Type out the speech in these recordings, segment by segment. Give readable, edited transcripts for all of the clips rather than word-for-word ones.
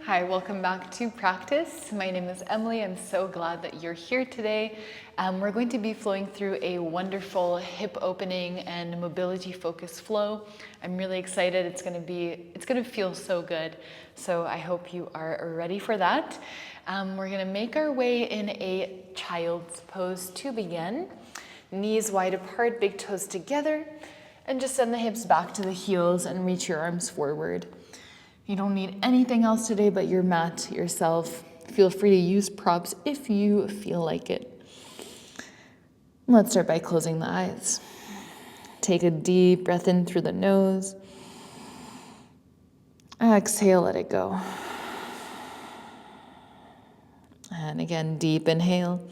Hi, welcome back to practice. My name is Emily. I'm so glad that you're here today. We're going to be flowing through a wonderful hip opening and mobility focused flow. I'm really excited. It's going to feel so good. So I hope you are ready for that. We're going to make our way in a child's pose to begin. Knees wide apart, big toes together, and just send the hips back to the heels and reach your arms forward. You don't need anything else today but your mat, yourself. Feel free to use props if you feel like it. Let's start by closing the eyes. Take a deep breath in through the nose. Exhale, let it go. And again, deep inhale.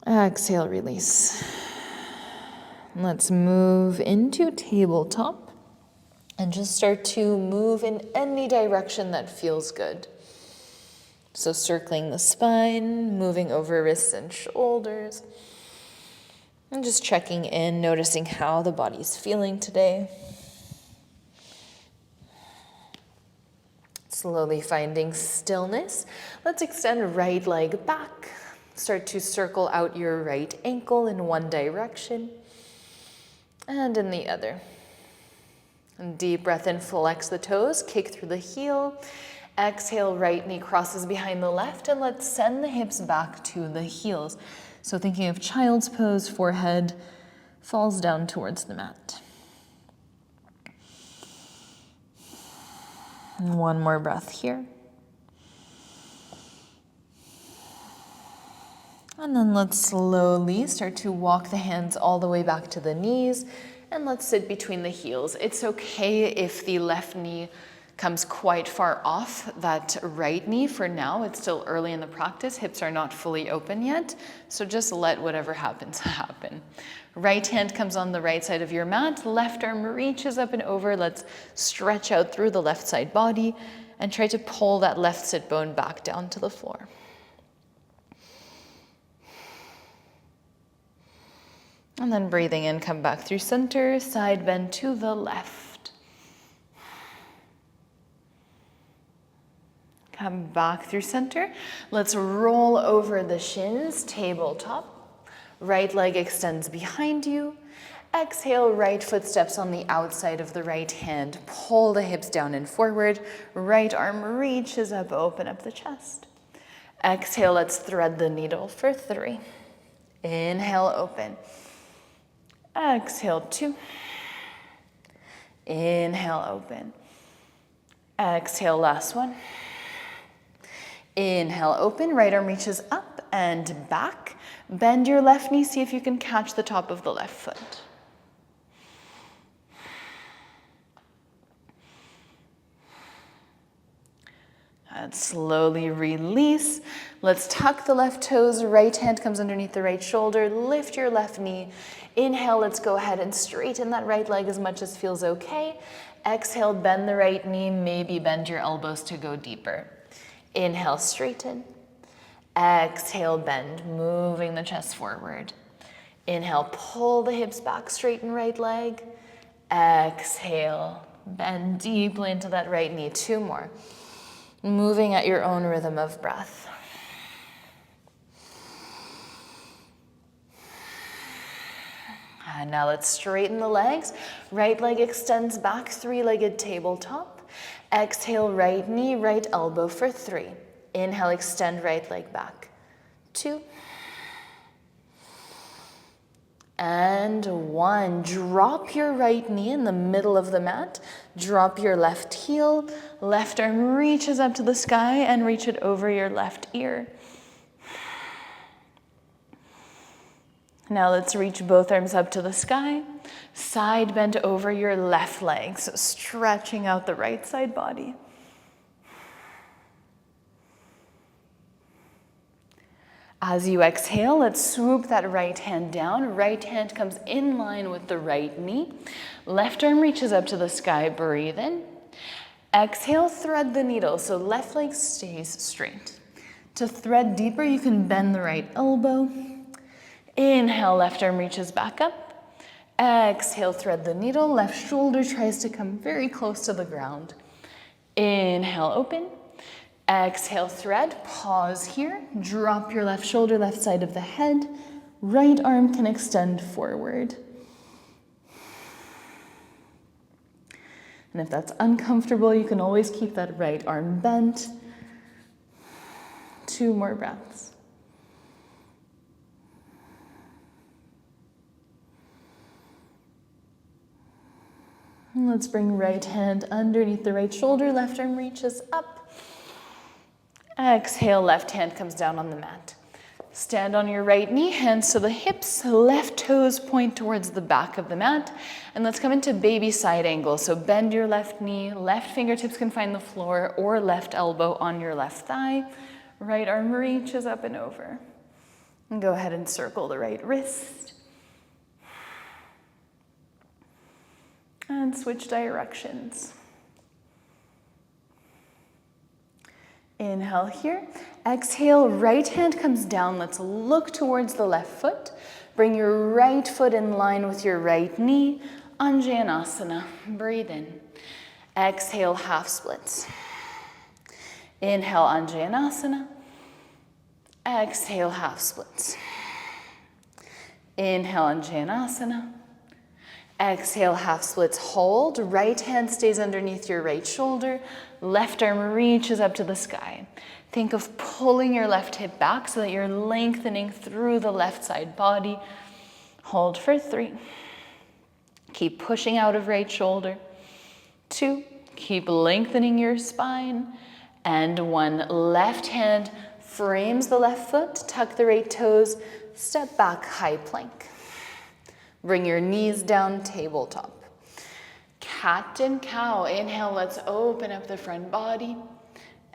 Exhale, release. Let's move into tabletop. And just start to move in any direction that feels good. So circling the spine, moving over wrists and shoulders. And just checking in, noticing how the body's feeling today. Slowly finding stillness. Let's extend right leg back. Start to circle out your right ankle in one direction and in the other. And deep breath in, flex the toes, kick through the heel. Exhale, right knee crosses behind the left, and let's send the hips back to the heels. So thinking of child's pose, forehead falls down towards the mat. And one more breath here. And then let's slowly start to walk the hands all the way back to the knees. And let's sit between the heels. It's okay if the left knee comes quite far off that right knee for now. It's still early in the practice. Hips are not fully open yet. So just let whatever happens happen. Right hand comes on the right side of your mat. Left arm reaches up and over. Let's stretch out through the left side body and try to pull that left sit bone back down to the floor. And then breathing in, come back through center, side bend to the left. Come back through center. Let's roll over the shins, tabletop. Right leg extends behind you. Exhale, right foot steps on the outside of the right hand. Pull the hips down and forward. Right arm reaches up, open up the chest. Exhale, let's thread the needle for 3. Inhale, open. Exhale, 2. Inhale, open. Exhale, last one. Inhale, open. Right arm reaches up and back. Bend your left knee. See if you can catch the top of the left foot. And slowly release. Let's tuck the left toes. Right hand comes underneath the right shoulder. Lift your left knee. Inhale, let's go ahead and straighten that right leg as much as feels okay. Exhale, bend the right knee. Maybe bend your elbows to go deeper. Inhale, straighten. Exhale, bend, moving the chest forward. Inhale, pull the hips back, straighten right leg. Exhale, bend deeply into that right knee. 2 more. Moving at your own rhythm of breath. And now let's straighten the legs. Right leg extends back, 3-legged tabletop. Exhale, right knee, right elbow for 3. Inhale, extend right leg back. 2. And 1. Drop your right knee in the middle of the mat. Drop your left heel. Left arm reaches up to the sky and reach it over your left ear. Now let's reach both arms up to the sky. Side bend over your left leg, so stretching out the right side body. As you exhale, let's swoop that right hand down. Right hand comes in line with the right knee. Left arm reaches up to the sky, breathe in. Exhale, thread the needle, so left leg stays straight. To thread deeper, you can bend the right elbow. Inhale, left arm reaches back up. Exhale, thread the needle. Left shoulder tries to come very close to the ground. Inhale, open. Exhale, thread. Pause here. Drop your left shoulder, left side of the head. Right arm can extend forward. And if that's uncomfortable, you can always keep that right arm bent. 2 more breaths. And let's bring right hand underneath the right shoulder, left arm reaches up. Exhale, left hand comes down on the mat. Stand on your right knee, hands to the hips, left toes point towards the back of the mat. And let's come into baby side angle. So bend your left knee, left fingertips can find the floor, or left elbow on your left thigh. Right arm reaches up and over. And go ahead and circle the right wrist. And switch directions. Inhale here. Exhale, right hand comes down. Let's look towards the left foot. Bring your right foot in line with your right knee. Anjaneyasana. Breathe in. Exhale, half splits. Inhale, Anjaneyasana. Exhale, half splits. Inhale, Anjaneyasana. Exhale, half splits, hold. Right hand stays underneath your right shoulder. Left arm reaches up to the sky. Think of pulling your left hip back so that you're lengthening through the left side body. Hold for 3. Keep pushing out of right shoulder. 2, keep lengthening your spine. And 1, left hand frames the left foot, tuck the right toes, step back, high plank. Bring your knees down, tabletop. Cat and cow. Inhale, let's open up the front body.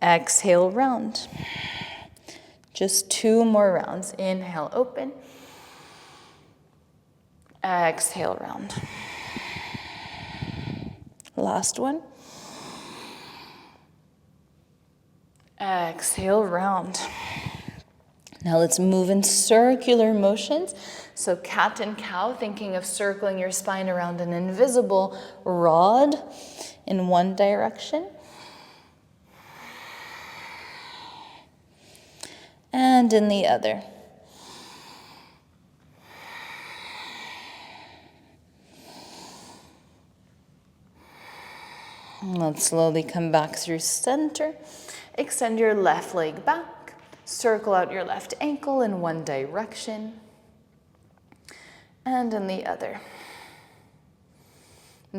Exhale, round. Just 2 more rounds. Inhale, open. Exhale, round. Last one. Exhale, round. Now let's move in circular motions. So cat and cow, thinking of circling your spine around an invisible rod in one direction. And in the other. And let's slowly come back through center. Extend your left leg back. Circle out your left ankle in one direction. And in the other.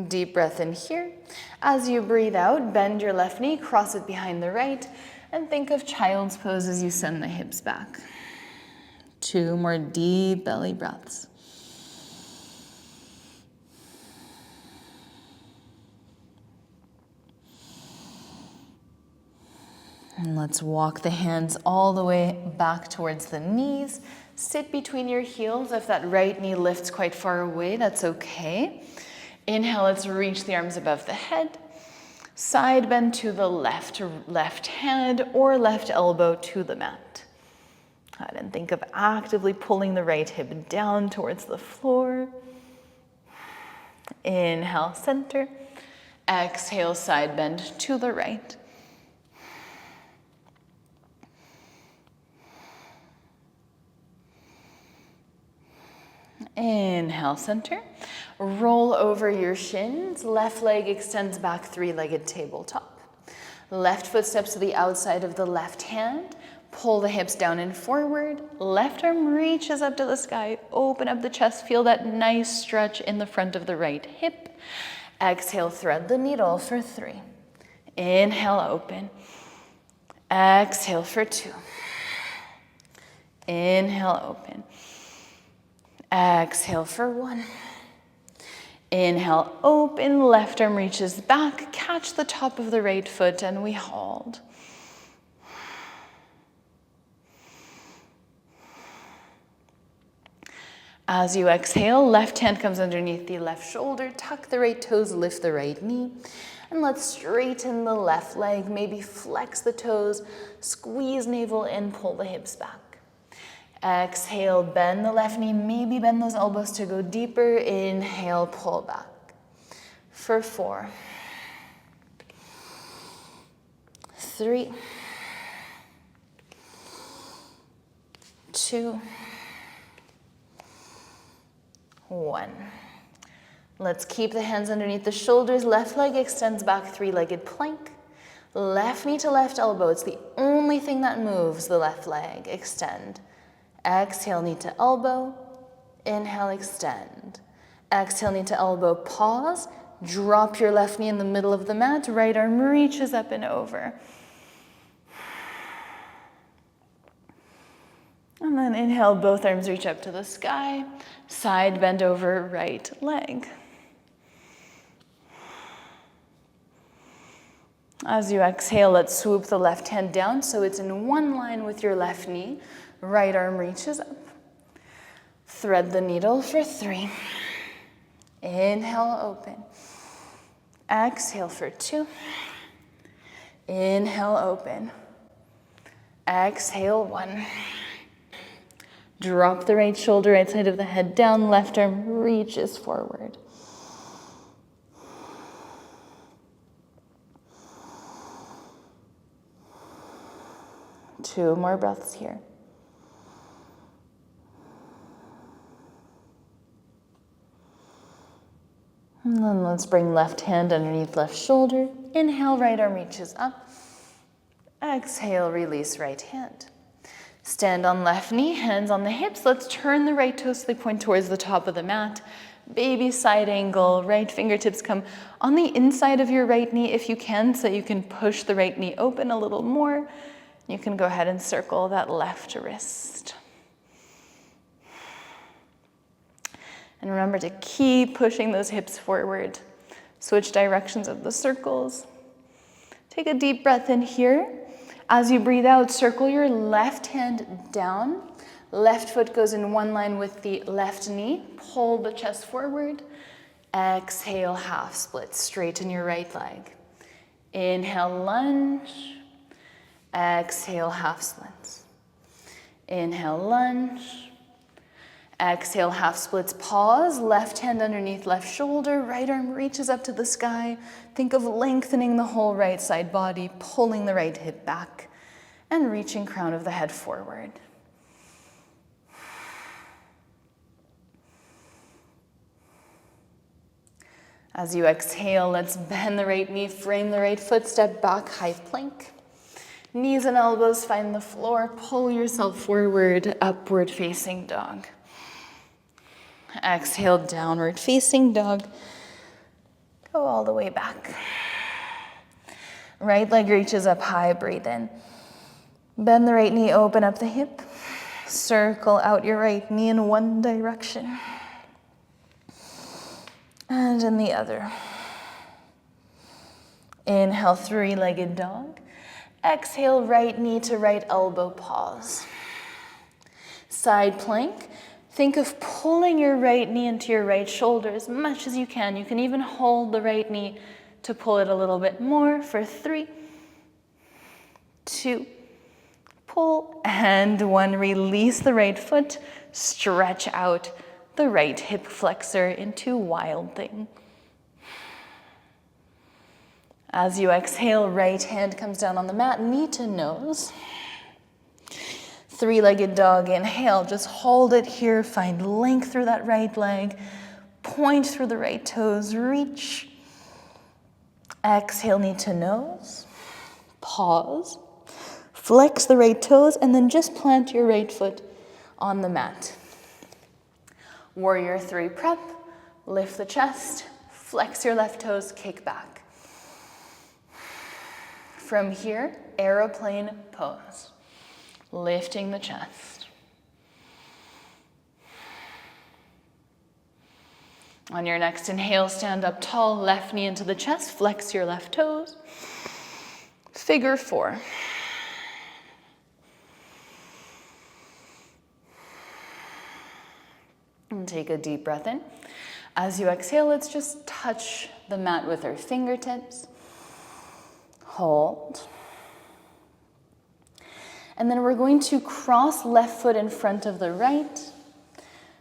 Deep breath in here. As you breathe out, bend your left knee, cross it behind the right, and think of child's pose as you send the hips back. 2 more deep belly breaths. And let's walk the hands all the way back towards the knees. Sit between your heels. If that right knee lifts quite far away, that's okay. Inhale, let's reach the arms above the head. Side bend to the left hand or left elbow to the mat. And think of actively pulling the right hip down towards the floor. Inhale, center. Exhale, side bend to the right. Inhale, center. Roll over your shins. Left leg extends back, 3-legged tabletop. Left foot steps to the outside of the left hand. Pull the hips down and forward. Left arm reaches up to the sky. Open up the chest. Feel that nice stretch in the front of the right hip. Exhale, thread the needle for 3. Inhale, open. Exhale for 2. Inhale, open. Exhale for 1. Inhale, open, left arm reaches back, catch the top of the right foot, and we hold. As you exhale, left hand comes underneath the left shoulder, tuck the right toes, lift the right knee, and let's straighten the left leg, maybe flex the toes, squeeze navel in, pull the hips back. Exhale, bend the left knee, maybe bend those elbows to go deeper. Inhale, pull back. For 4, 3, 2, 1. Let's keep the hands underneath the shoulders. Left leg extends back, three-legged plank. Left knee to left elbow. It's the only thing that moves the left leg. Extend. Exhale, knee to elbow. Inhale, extend. Exhale, knee to elbow. Pause. Drop your left knee in the middle of the mat. Right arm reaches up and over. And then inhale, both arms reach up to the sky. Side bend over right leg. As you exhale, let's swoop the left hand down so it's in one line with your left knee. Right arm reaches up. Thread the needle for 3. Inhale, open. Exhale for 2. Inhale, open. Exhale, 1. Drop the right shoulder, right side of the head down. Left arm reaches forward. Two more breaths here. And then let's bring left hand underneath left shoulder. Inhale, right arm reaches up. Exhale, release right hand. Stand on left knee, hands on the hips. Let's turn the right toes, they point towards the top of the mat. Baby side angle, right fingertips come on the inside of your right knee if you can, so you can push the right knee open a little more. You can go ahead and circle that left wrist. And remember to keep pushing those hips forward. Switch directions of the circles. Take a deep breath in here. As you breathe out, circle your left hand down. Left foot goes in one line with the left knee. Pull the chest forward. Exhale, half split. Straighten your right leg. Inhale, lunge. Exhale, half splits. Inhale, lunge. Exhale, half splits. Pause. Left hand underneath left shoulder. Right arm reaches up to the sky. Think of lengthening the whole right side body, pulling the right hip back, and reaching crown of the head forward. As you exhale, let's bend the right knee, frame the right foot, step back, high plank. Knees and elbows find the floor. Pull yourself forward, upward facing dog. Exhale, downward facing dog. Go all the way back. Right leg reaches up high, breathe in. Bend the right knee, open up the hip. Circle out your right knee in one direction. And in the other. Inhale, three-legged dog. Exhale, right knee to right elbow, pause. Side plank. Think of pulling your right knee into your right shoulder as much as you can. You can even hold the right knee to pull it a little bit more for 3, 2, pull, and 1. Release the right foot. Stretch out the right hip flexor into wild thing. As you exhale, right hand comes down on the mat, knee to nose. Three-legged dog, inhale, just hold it here, find length through that right leg, point through the right toes, reach. Exhale, knee to nose, pause, flex the right toes, and then just plant your right foot on the mat. Warrior 3 prep, lift the chest, flex your left toes, kick back. From here, aeroplane pose. Lifting the chest. On your next inhale, stand up tall, left knee into the chest, flex your left toes. Figure 4. And take a deep breath in. As you exhale, let's just touch the mat with our fingertips. Hold. And then we're going to cross left foot in front of the right.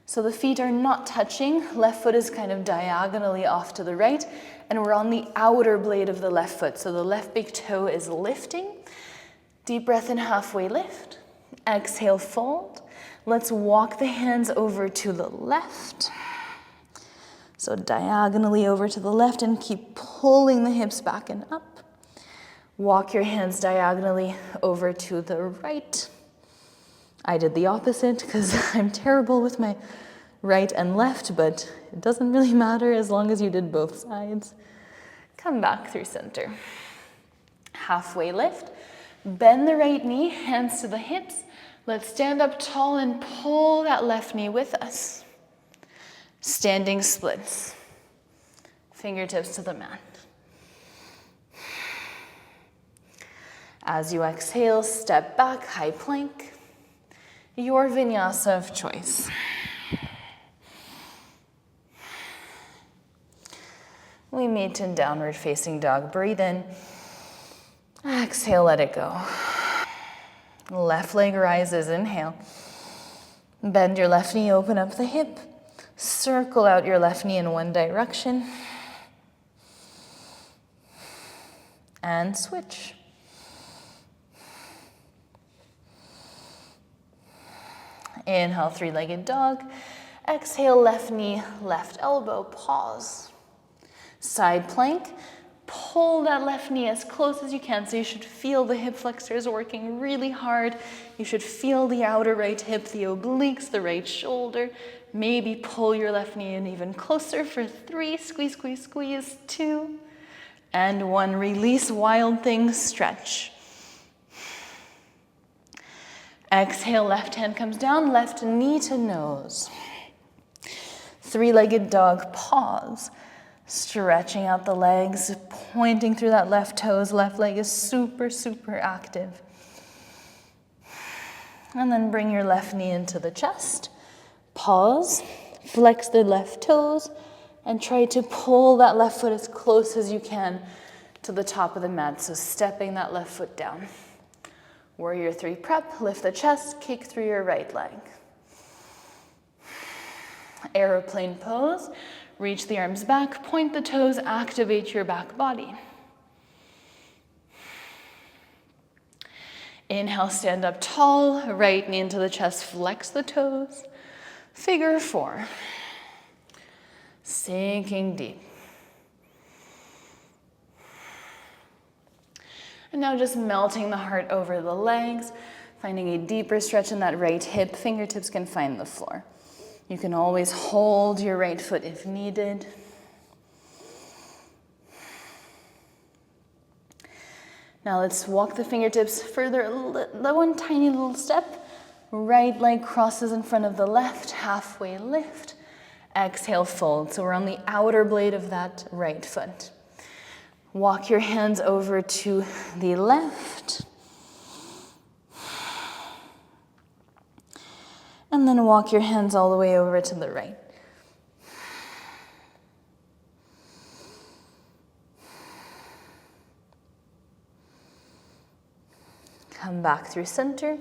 So the feet are not touching. Left foot is kind of diagonally off to the right. And we're on the outer blade of the left foot. So the left big toe is lifting. Deep breath in, halfway lift. Exhale, fold. Let's walk the hands over to the left. So diagonally over to the left and keep pulling the hips back and up. Walk your hands diagonally over to the right. I did the opposite because I'm terrible with my right and left, but it doesn't really matter as long as you did both sides. Come back through center. Halfway lift. Bend the right knee, hands to the hips. Let's stand up tall and pull that left knee with us. Standing splits. Fingertips to the mat. As you exhale, step back, high plank. Your vinyasa of choice. We meet in downward facing dog. Breathe in. Exhale, let it go. Left leg rises, inhale. Bend your left knee, open up the hip. Circle out your left knee in one direction. And switch. Inhale, three-legged dog. Exhale, left knee, left elbow, pause. Side plank, pull that left knee as close as you can. So you should feel the hip flexors working really hard. You should feel the outer right hip, the obliques, the right shoulder. Maybe pull your left knee in even closer for 3, squeeze, squeeze, squeeze, 2, and 1. Release, wild thing, stretch. Exhale, left hand comes down, left knee to nose. Three-legged dog, pause. Stretching out the legs, pointing through that left toes. Left leg is super, super active. And then bring your left knee into the chest. Pause, flex the left toes, and try to pull that left foot as close as you can to the top of the mat. So stepping that left foot down. Warrior 3 prep, lift the chest, kick through your right leg. Aeroplane pose, reach the arms back, point the toes, activate your back body. Inhale, stand up tall, right knee into the chest, flex the toes. Figure 4. Sinking deep. And now just melting the heart over the legs, finding a deeper stretch in that right hip. Fingertips can find the floor. You can always hold your right foot if needed. Now let's walk the fingertips further, one tiny little step. Right leg crosses in front of the left, halfway lift. Exhale, fold. So we're on the outer blade of that right foot. Walk your hands over to the left. And then walk your hands all the way over to the right. Come back through center.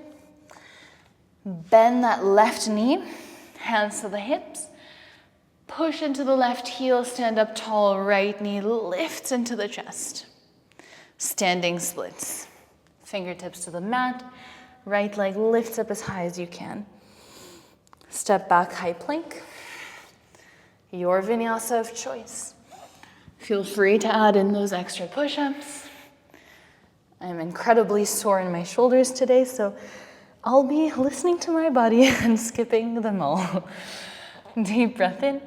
Bend that left knee, hands to the hips. Push into the left heel, stand up tall, right knee lifts into the chest. Standing splits. Fingertips to the mat, right leg lifts up as high as you can. Step back, high plank. Your vinyasa of choice. Feel free to add in those extra push-ups. I'm incredibly sore in my shoulders today, so I'll be listening to my body and skipping them all. Deep breath in.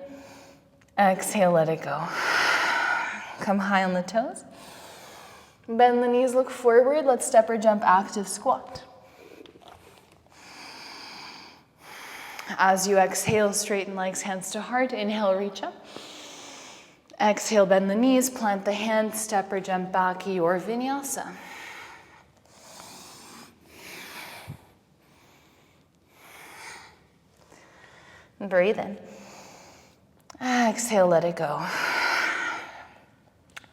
Exhale, let it go. Come high on the toes. Bend the knees, look forward. Let's step or jump active squat. As you exhale, straighten legs, hands to heart. Inhale, reach up. Exhale, bend the knees, plant the hands, step or jump back, your vinyasa. Breathe in. Exhale, let it go.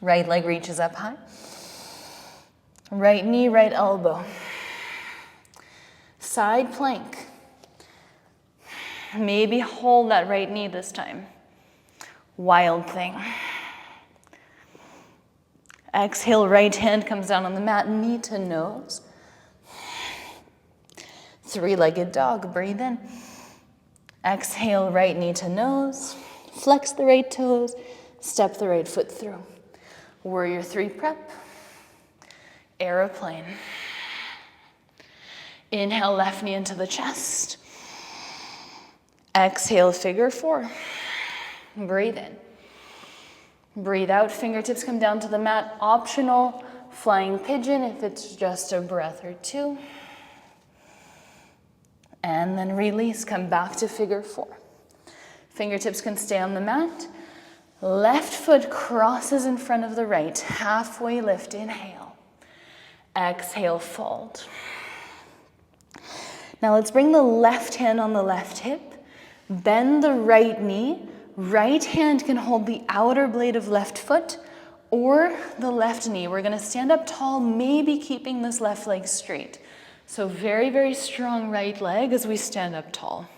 Right leg reaches up high. Right knee, right elbow. Side plank. Maybe hold that right knee this time. Wild thing. Exhale, right hand comes down on the mat, knee to nose. Three-legged dog, breathe in. Exhale, right knee to nose. Flex the right toes, step the right foot through. Warrior 3 prep. Aeroplane. Inhale, left knee into the chest. Exhale, figure 4. Breathe in. Breathe out, fingertips come down to the mat. Optional, flying pigeon if it's just a breath or two. And then release, come back to figure 4. Fingertips can stay on the mat. Left foot crosses in front of the right. Halfway lift, inhale. Exhale, fold. Now let's bring the left hand on the left hip. Bend the right knee. Right hand can hold the outer blade of left foot or the left knee. We're gonna stand up tall, maybe keeping this left leg straight. So very, very strong right leg as we stand up tall.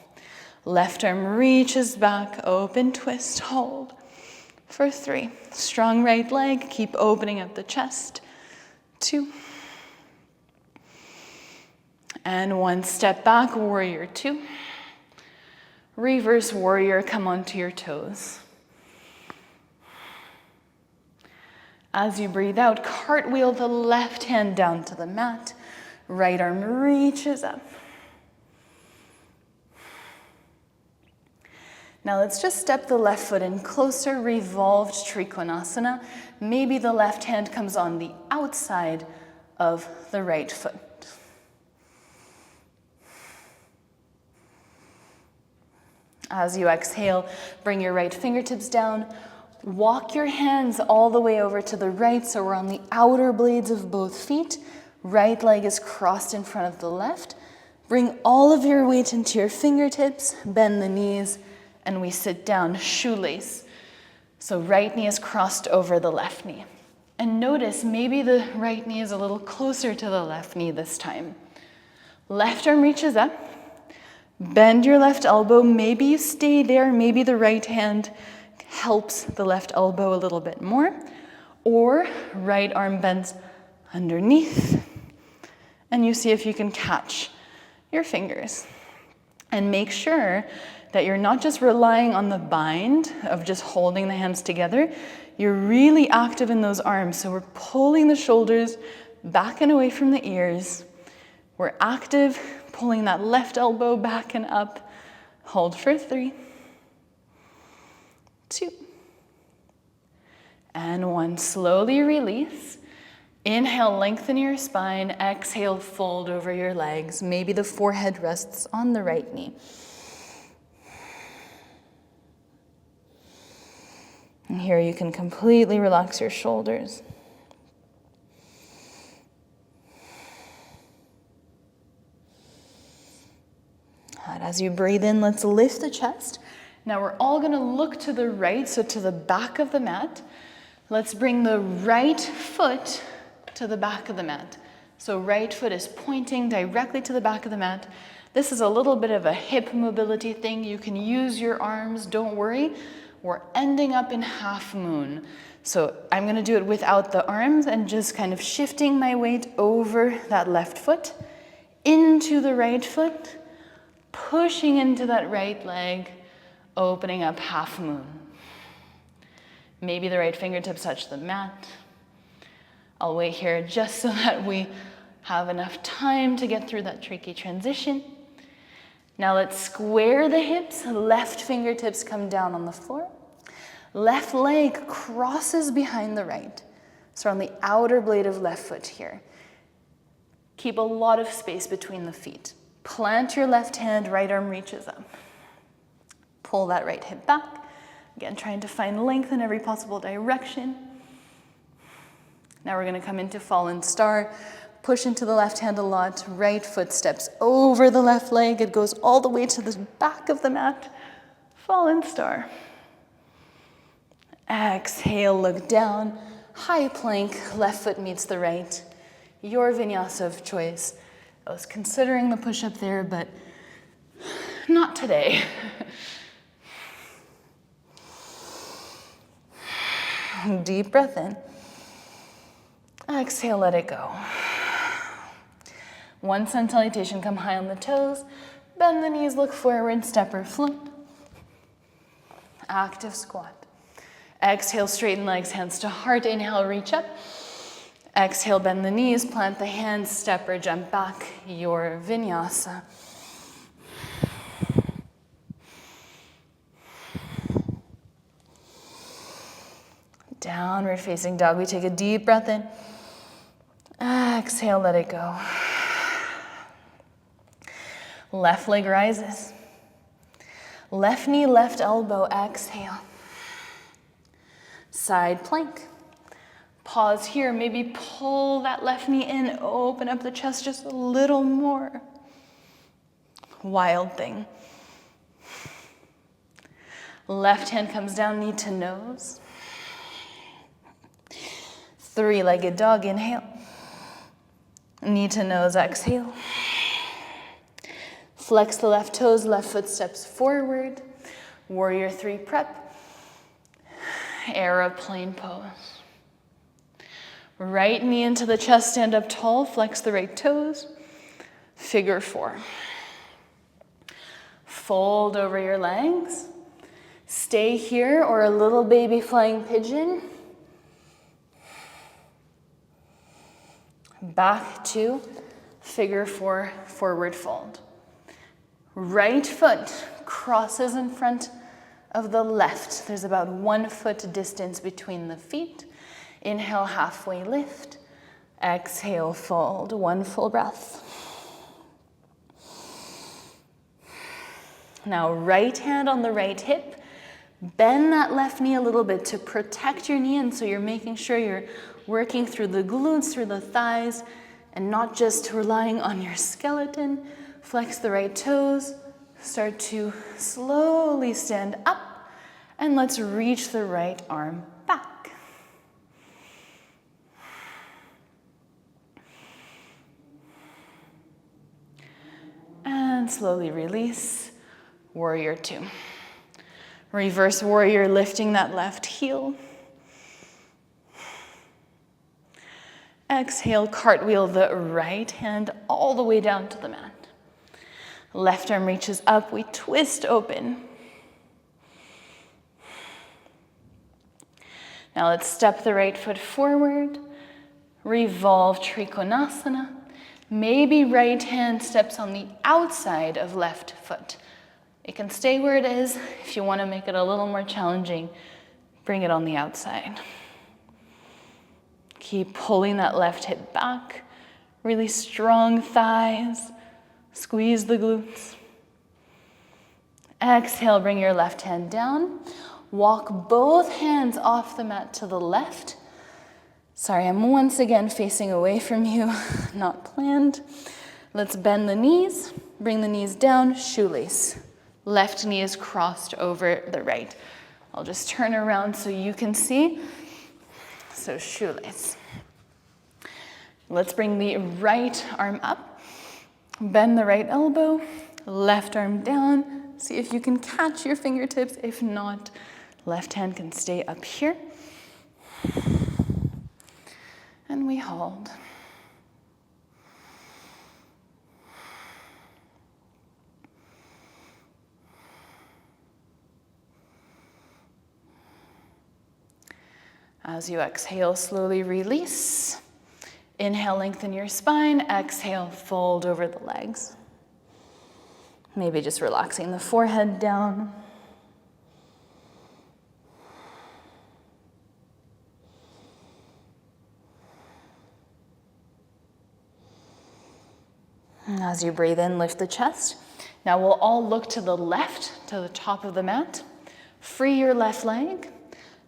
Left arm reaches back, open, twist, hold. For 3, strong right leg, keep opening up the chest. 2. And 1, step back, warrior 2. Reverse warrior, come onto your toes. As you breathe out, cartwheel the left hand down to the mat. Right arm reaches up. Now let's just step the left foot in closer, revolved Trikonasana. Maybe the left hand comes on the outside of the right foot. As you exhale, bring your right fingertips down. Walk your hands all the way over to the right so we're on the outer blades of both feet. Right leg is crossed in front of the left. Bring all of your weight into your fingertips, bend the knees, and we sit down, shoelace. So right knee is crossed over the left knee. And notice maybe the right knee is a little closer to the left knee this time. Left arm reaches up. Bend your left elbow. Maybe you stay there. Maybe the right hand helps the left elbow a little bit more. Or right arm bends underneath. And you see if you can catch your fingers. And make sure that you're not just relying on the bind of just holding the hands together. You're really active in those arms. So we're pulling the shoulders back and away from the ears. We're active, pulling that left elbow back and up. Hold for 3, 2, and 1. Slowly release. Inhale, lengthen your spine. Exhale, fold over your legs. Maybe the forehead rests on the right knee. And here you can completely relax your shoulders. And as you breathe in, let's lift the chest. Now we're all gonna look to the right, so to the back of the mat. Let's bring the right foot to the back of the mat. So right foot is pointing directly to the back of the mat. This is a little bit of a hip mobility thing. You can use your arms, don't worry. We're ending up in half moon. So I'm gonna do it without the arms and just kind of shifting my weight over that left foot, into the right foot, pushing into that right leg, opening up half moon. Maybe the right fingertips touch the mat. I'll wait here just so that we have enough time to get through that tricky transition. Now let's square the hips. Left fingertips come down on the floor. Left leg crosses behind the right. So on the outer blade of left foot here. Keep a lot of space between the feet. Plant your left hand, right arm reaches up. Pull that right hip back. Again, trying to find length in every possible direction. Now we're gonna come into fallen star. Push into the left hand a lot. Right foot steps over the left leg. It goes all the way to the back of the mat. Fallen star. Exhale, look down. High plank, left foot meets the right. Your vinyasa of choice. I was considering the push-up there, but not today. Deep breath in. Exhale, let it go. One sun salutation, come high on the toes. Bend the knees, look forward, step or float. Active squat. Exhale, straighten legs, hands to heart. Inhale, reach up. Exhale, bend the knees, plant the hands, step or jump back, your vinyasa. Downward facing dog. We take a deep breath in. Exhale, let it go. Left leg rises. Left knee, left elbow, exhale. Side plank. Pause here, maybe pull that left knee in, open up the chest just a little more. Wild thing. Left hand comes down, knee to nose. Three-legged dog, inhale. Knee to nose, exhale. Flex the left toes, left foot steps forward. Warrior three prep. Aeroplane pose. Right knee into the chest, stand up tall, flex the right toes. Figure four. Fold over your legs. Stay here or a little baby flying pigeon. Back to figure four, forward fold. Right foot crosses in front of the left. There's about 1 foot distance between the feet. Inhale, halfway lift. Exhale, fold. One full breath. Now, right hand on the right hip. Bend that left knee a little bit to protect your knee, and so you're making sure you're working through the glutes, through the thighs, and not just relying on your skeleton. Flex the right toes. Start to slowly stand up, and let's reach the right arm back. And slowly release, warrior two. Reverse warrior, lifting that left heel. Exhale, cartwheel the right hand all the way down to the mat. Left arm reaches up, we twist open. Now let's step the right foot forward, revolve Trikonasana. Maybe right hand steps on the outside of left foot. It can stay where it is. If you want to make it a little more challenging, bring it on the outside. Keep pulling that left hip back. Really strong thighs. Squeeze the glutes. Exhale, bring your left hand down. Walk both hands off the mat to the left. Sorry, I'm once again facing away from you, not planned. Let's bend the knees, bring the knees down, shoelace. Left knee is crossed over the right. I'll just turn around so you can see. So shoelace. Let's bring the right arm up, bend the right elbow, left arm down. See if you can catch your fingertips. If not, left hand can stay up here. And we hold. As you exhale, slowly release. Inhale, lengthen your spine. Exhale, fold over the legs. Maybe just relaxing the forehead down. As you breathe in, lift the chest. Now we'll all look to the left, to the top of the mat. Free your left leg.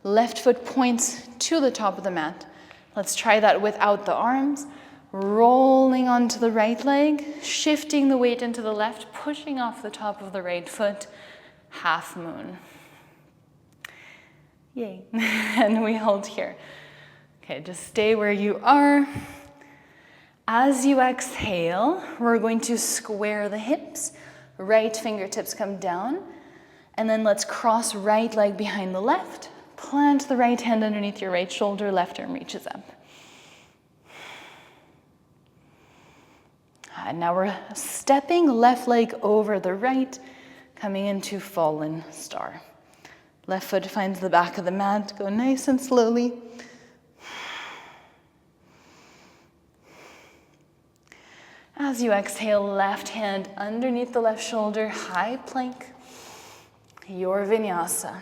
Left foot points to the top of the mat. Let's try that without the arms. Rolling onto the right leg, shifting the weight into the left, pushing off the top of the right foot. Half moon. Yay. And we hold here. Okay, just stay where you are. As you exhale, we're going to square the hips. Right fingertips come down. And then let's cross right leg behind the left. Plant the right hand underneath your right shoulder. Left arm reaches up. And now we're stepping left leg over the right, coming into fallen star. Left foot finds the back of the mat. Go nice and slowly. As you exhale, left hand underneath the left shoulder, high plank, your vinyasa.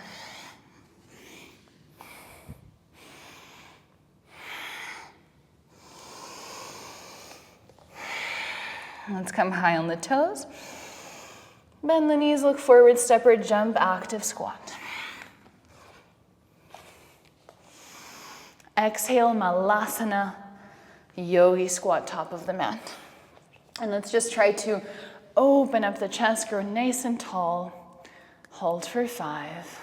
Let's come high on the toes. Bend the knees, look forward, step or jump, active squat. Exhale, malasana, yogi squat, top of the mat. And let's just try to open up the chest, grow nice and tall. Hold for 5.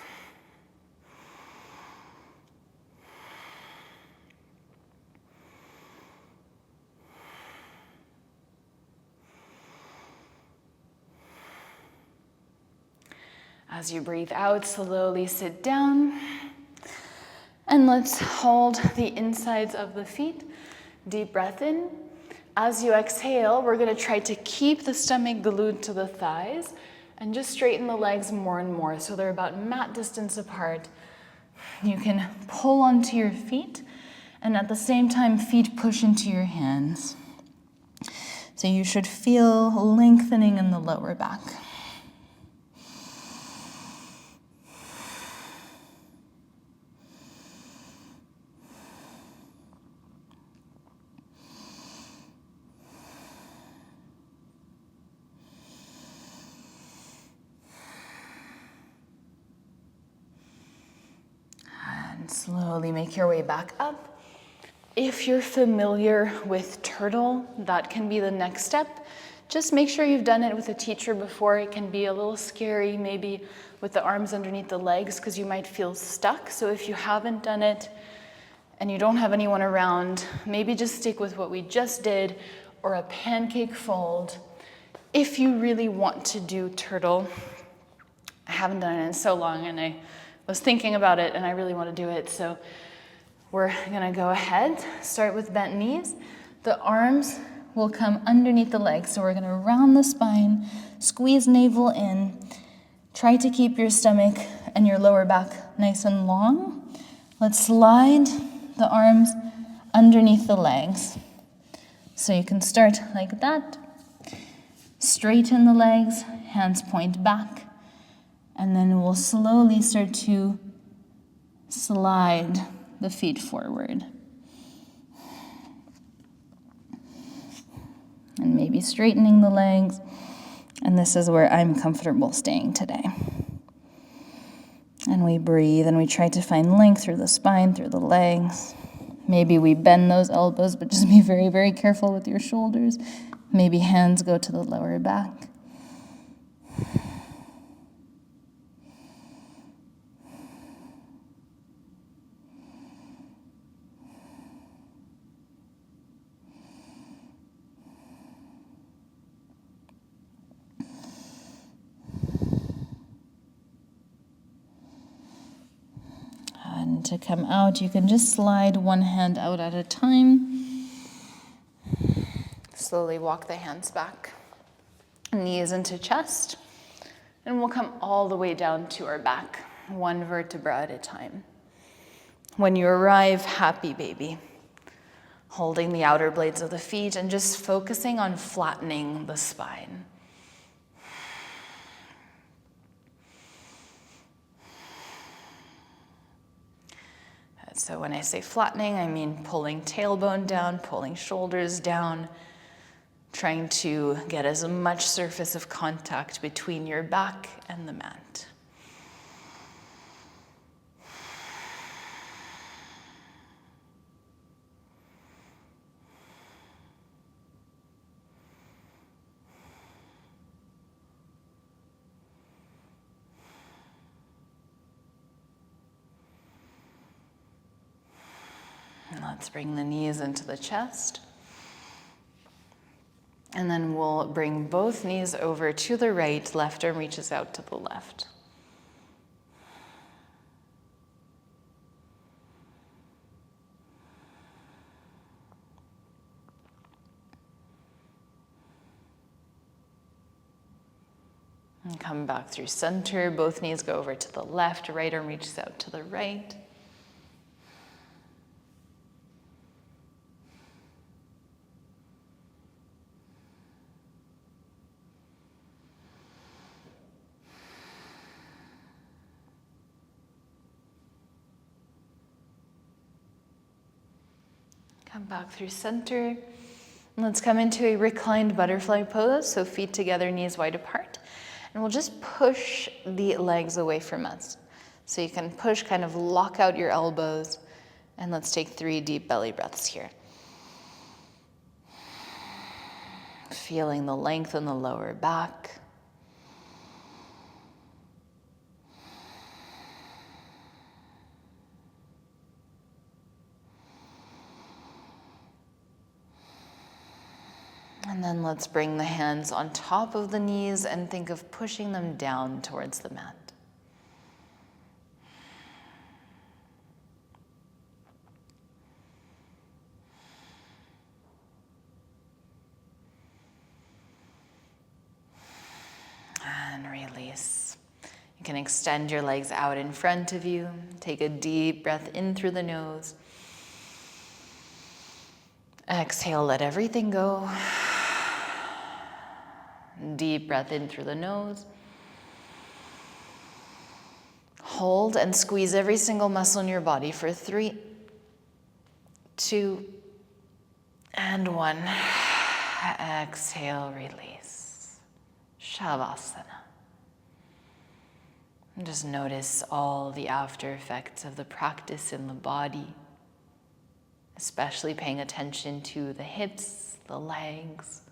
As you breathe out, slowly sit down. And let's hold the insides of the feet. Deep breath in. As you exhale, we're going to try to keep the stomach glued to the thighs and just straighten the legs more and more so they're about mat distance apart. You can pull onto your feet and at the same time feet push into your hands. So you should feel lengthening in the lower back. Slowly make your way back up. If you're familiar with turtle, that can be the next step. Just make sure you've done it with a teacher before. It can be a little scary, maybe with the arms underneath the legs, because you might feel stuck. So if you haven't done it and you don't have anyone around, maybe just stick with what we just did or a pancake fold. If you really want to do turtle, I haven't done it in so long and I was thinking about it and I really want to do it. So we're gonna go ahead, start with bent knees. The arms will come underneath the legs. So we're gonna round the spine, squeeze navel in. Try to keep your stomach and your lower back nice and long. Let's slide the arms underneath the legs. So you can start like that. Straighten the legs, hands point back. And then we'll slowly start to slide the feet forward. And maybe straightening the legs. And this is where I'm comfortable staying today. And we breathe and we try to find length through the spine, through the legs. Maybe we bend those elbows, but just be very, very careful with your shoulders. Maybe hands go to the lower back. And to come out, you can just slide one hand out at a time. Slowly walk the hands back. Knees into chest. And we'll come all the way down to our back, one vertebra at a time. When you arrive, happy baby. Holding the outer blades of the feet and just focusing on flattening the spine. So when I say flattening, I mean pulling tailbone down, pulling shoulders down, trying to get as much surface of contact between your back and the mat. And let's bring the knees into the chest. And then we'll bring both knees over to the right, left arm reaches out to the left. And come back through center, both knees go over to the left, right arm reaches out to the right. Come back through center. And let's come into a reclined butterfly pose, so feet together, knees wide apart. And we'll just push the legs away from us. So you can push, kind of lock out your elbows. And let's take 3 deep belly breaths here. Feeling the length in the lower back. And then let's bring the hands on top of the knees and think of pushing them down towards the mat. And release. You can extend your legs out in front of you. Take a deep breath in through the nose. Exhale, let everything go. Deep breath in through the nose. Hold and squeeze every single muscle in your body for 3, 2, and 1. Exhale, release. Shavasana. And just notice all the after effects of the practice in the body, especially paying attention to the hips, the legs,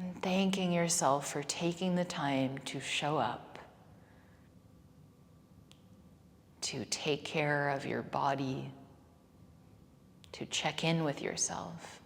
and thanking yourself for taking the time to show up, to take care of your body, to check in with yourself.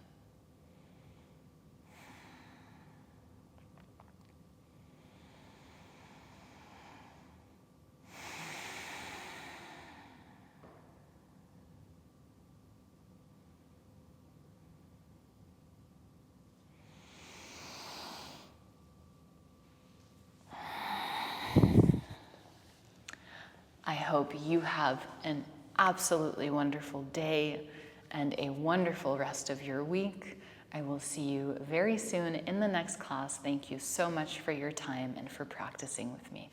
I hope you have an absolutely wonderful day and a wonderful rest of your week. I will see you very soon in the next class. Thank you so much for your time and for practicing with me.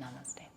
Namaste.